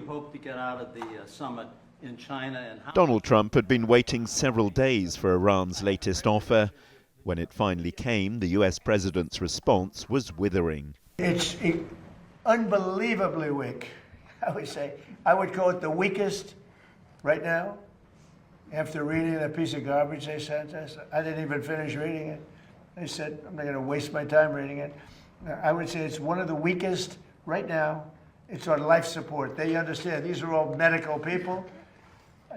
you hope to get out of the summit in China? And how Donald Trump had been waiting several days for Iran's latest offer. When it finally came, the US president's response was withering. It's unbelievably weak, I would say. I would call it the weakest right now. After reading that piece of garbage they sent us, I didn't even finish reading it. They said, I'm not going to waste my time reading it. I would say it's one of the weakest right now. It's on life support. They understand these are all medical people.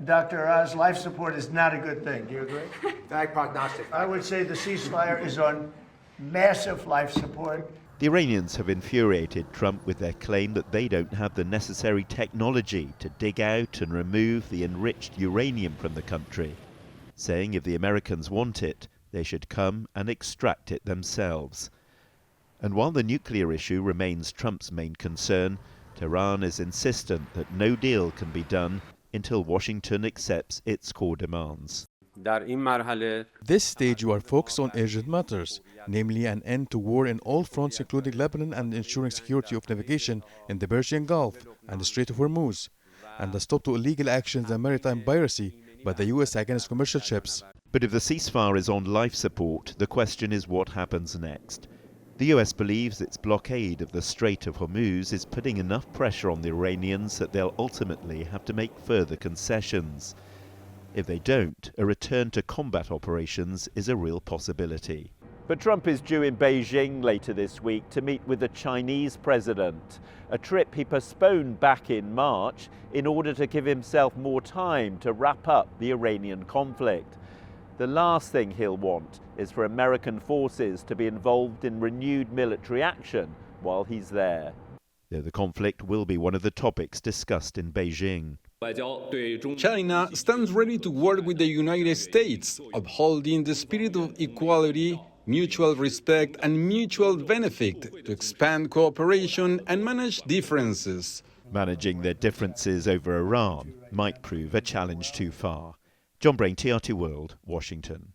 Dr. Oz, life support is not a good thing. Do you agree? Bad prognostic. I would say the ceasefire is on massive life support. The Iranians have infuriated Trump with their claim that they don't have the necessary technology to dig out and remove the enriched uranium from the country, saying if the Americans want it, they should come and extract it themselves. And while the nuclear issue remains Trump's main concern, Tehran is insistent that no deal can be done until Washington accepts its core demands. This stage you are focused on urgent matters, namely an end to war in all fronts including Lebanon and ensuring security of navigation in the Persian Gulf and the Strait of Hormuz, and a stop to illegal actions and maritime piracy by the US against commercial ships. But if the ceasefire is on life support, the question is what happens next. The US believes its blockade of the Strait of Hormuz is putting enough pressure on the Iranians that they'll ultimately have to make further concessions. If they don't, a return to combat operations is a real possibility. But Trump is due in Beijing later this week to meet with the Chinese president, a trip he postponed back in March in order to give himself more time to wrap up the Iranian conflict. The last thing he'll want is for American forces to be involved in renewed military action while he's there. Though the conflict will be one of the topics discussed in Beijing. China stands ready to work with the United States, upholding the spirit of equality, mutual respect, and mutual benefit to expand cooperation and manage differences. Managing their differences over Iran might prove a challenge too far. John Brain, TRT World, Washington.